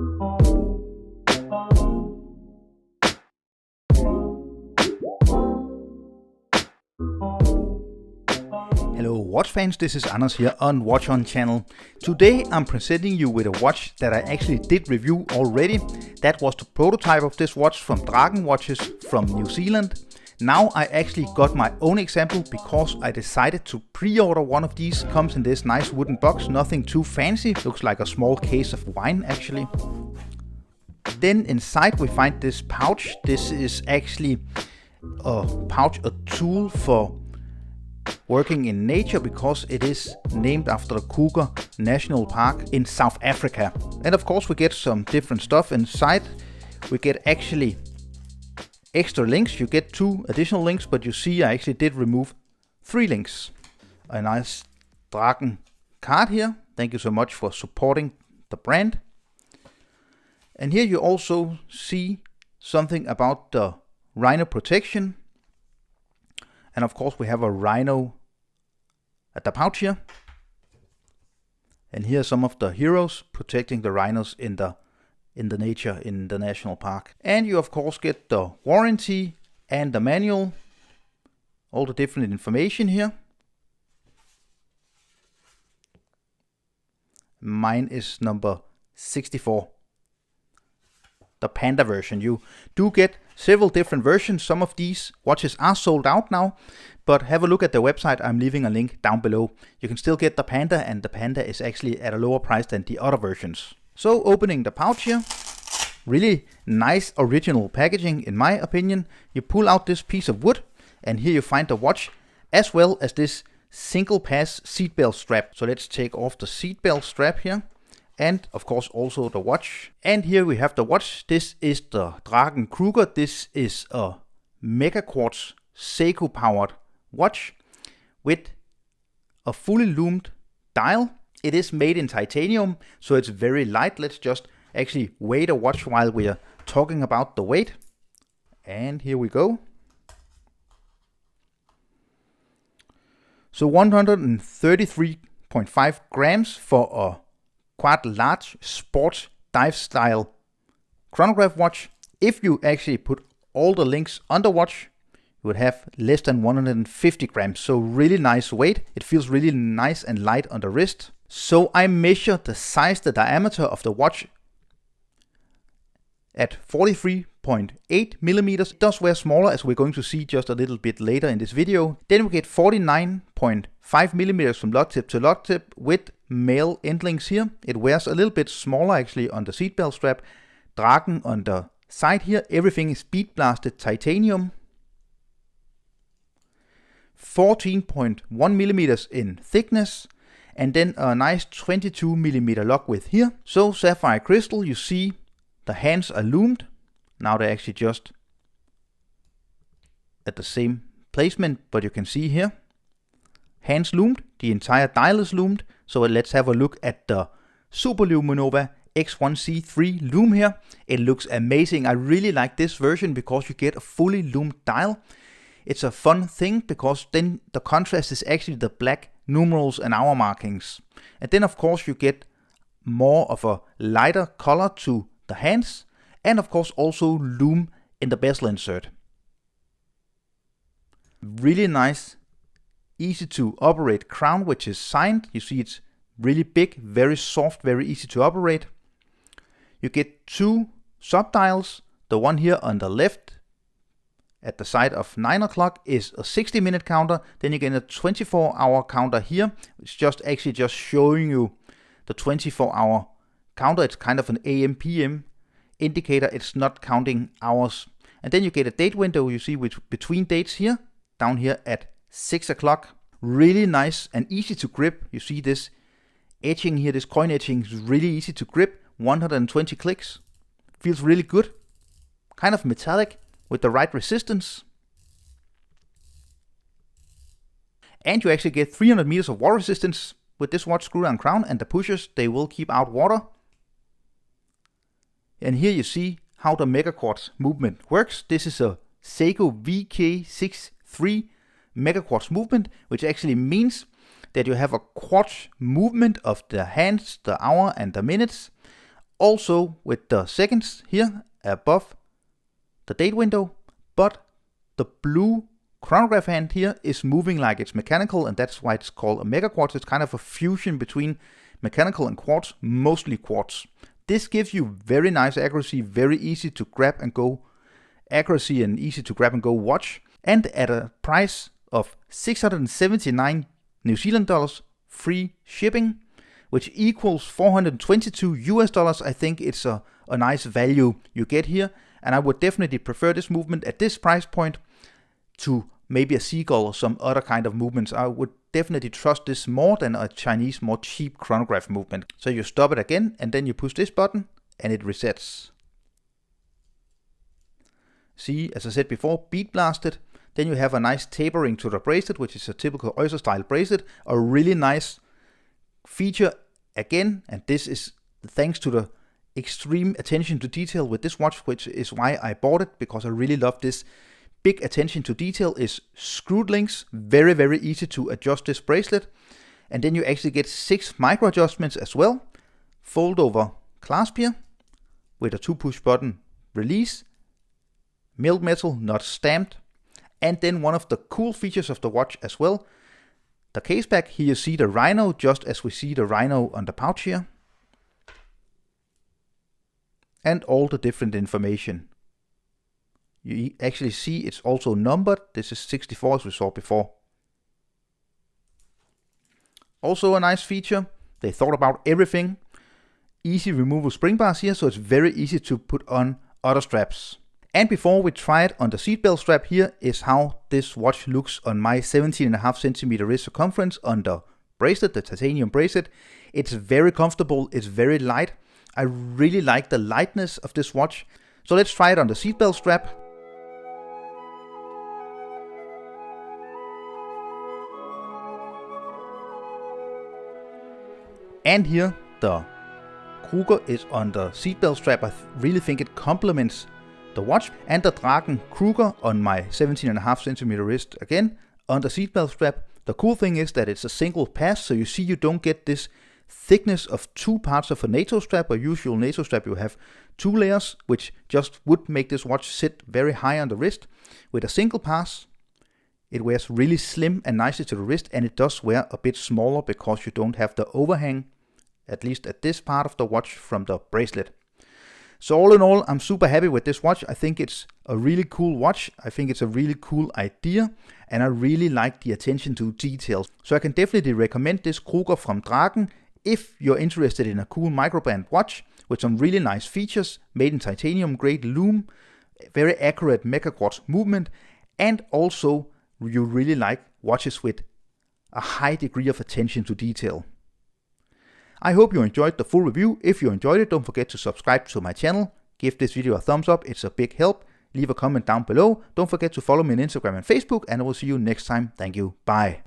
Hello watch fans, this is Anders here on Watch On channel. Today I'm presenting you with a watch that I actually did review already. That was the prototype of this watch from Draken Watches from New Zealand. Now I actually got my own example because I decided to pre-order one of these. Comes in this nice wooden box, nothing too fancy, looks like a small case of wine actually. Then inside we find this pouch. This is actually a pouch, a tool for working in nature because it is named after the Kruger National Park in South Africa. And of course we get some different stuff inside. We get actually extra links. You get 2 additional links, but you see I actually did remove 3 links. A nice Draken card here. Thank you so much for supporting the brand. And here you also see something about the Rhino protection. And of course we have a rhino at the pouch here. And here are some of the heroes protecting the rhinos in the nature in the national park. And you of course get the warranty and the manual. All the different information here. Mine is number 64. The Panda version. You do get several different versions. Some of these watches are sold out now, but have a look at the website. I'm leaving a link down below. You can still get the Panda, and the Panda is actually at a lower price than the other versions. So opening the pouch here, really nice original packaging in my opinion. You pull out this piece of wood, and here you find the watch as well as this single pass seatbelt strap. So let's take off the seatbelt strap here. And of course also the watch. And here we have the watch. This is the Draken Kruger. This is a Mega Quartz Seiko powered watch with a fully loomed dial. It is made in titanium, so it's very light. Let's just actually weigh the watch while we are talking about the weight. And here we go. So 133.5 grams for a quite large sports dive style chronograph watch. If you actually put all the links on the watch, you would have less than 150 grams. So really nice weight. It feels really nice and light on the wrist. So I measure the size, the diameter of the watch at 43.8 millimeters. It does wear smaller, as we're going to see just a little bit later in this video. Then we get 49.5 millimeters from lug tip to lug tip with male end links here. It wears a little bit smaller actually on the seatbelt strap. Draken on the side here. Everything is bead blasted titanium. 14.1 millimeters in thickness. And then a nice 22 millimeter lug width here. So sapphire crystal, you see the hands are loomed. Now they're actually just at the same placement, but you can see here, hands loomed, the entire dial is loomed. So let's have a look at the Super Luminova X1C3 loom here. It looks amazing. I really like this version because you get a fully loomed dial. It's a fun thing because then the contrast is actually the black numerals and hour markings. And then of course you get more of a lighter color to the hands, and of course also loom in the bezel insert. Really nice, easy to operate crown, which is signed. You see it's really big, very soft, very easy to operate. You get 2 subdials. The one here on the left at the side of 9 o'clock is a 60-minute counter. Then you get a 24-hour counter here. It's just actually just showing you the 24-hour counter. It's kind of an AM PM indicator. It's not counting hours. And then you get a date window, you see, which between dates here, down here at 6 o'clock. Really nice and easy to grip. You see this etching here, this coin etching is really easy to grip. 120 clicks. Feels really good. Kind of metallic with the right resistance. And you actually get 300 meters of water resistance with this watch screw and crown, and the pushers, they will keep out water. And here you see how the Mega Quartz movement works. This is a Seiko VK63 Mega Quartz movement, which actually means that you have a quartz movement of the hands, the hour and the minutes Also with the seconds here above the date window, but the blue chronograph hand here is moving like it's mechanical, and that's why it's called a mega quartz. It's kind of a fusion between mechanical and quartz, mostly quartz. This gives you very nice accuracy, very easy to grab and go accuracy and easy to grab and go watch. And at a price of 679 New Zealand dollars, free shipping, which equals 422 US dollars. I think it's a nice value you get here. And I would definitely prefer this movement at this price point to maybe a seagull or some other kind of movements. I would definitely trust this more than a Chinese, more cheap chronograph movement. So you stop it again, and then you push this button, and it resets. See, as I said before, beat blasted. Then you have a nice tapering to the bracelet, which is a typical oyster style bracelet. A really nice feature again, and this is thanks to the extreme attention to detail with this watch, which is why I bought it, because I really love this big attention to detail. Is screwed links, very, very easy to adjust this bracelet. And then you actually get 6 micro adjustments as well. Fold over clasp here with a 2-push button release. Milled metal, not stamped. And then one of the cool features of the watch as well, the case back. Here you see the Rhino, just as we see the Rhino on the pouch here. And all the different information. You actually see it's also numbered. This is 64 as we saw before. Also a nice feature. They thought about everything. Easy removable spring bars here, so it's very easy to put on other straps. And before we try it on the seatbelt strap, here is how this watch looks on my 17.5 centimeter wrist circumference on the bracelet, the titanium bracelet. It's very comfortable, it's very light. I really like the lightness of this watch. So let's try it on the seatbelt strap. And here the Kruger is on the seatbelt strap. I really think it complements the watch. And the Draken Kruger on my 17.5 centimeter wrist again on the seatbelt strap. The cool thing is that it's a single pass, so you see you don't get this thickness of 2 parts of a NATO strap. A usual NATO strap you have 2 layers, which just would make this watch sit very high on the wrist. With a single pass, it wears really slim and nicely to the wrist, and it does wear a bit smaller because you don't have the overhang, at least at this part of the watch, from the bracelet. So all in all, I'm super happy with this watch. I think it's a really cool watch. I think it's a really cool idea, and I really like the attention to detail. So I can definitely recommend this Kruger from Draken if you're interested in a cool Microbrand watch with some really nice features, made in titanium, great lume, very accurate mega quartz movement, and also you really like watches with a high degree of attention to detail. I hope you enjoyed the full review. If you enjoyed it, don't forget to subscribe to my channel. Give this video a thumbs up, it's a big help. Leave a comment down below. Don't forget to follow me on Instagram and Facebook, and I will see you next time. Thank you. Bye.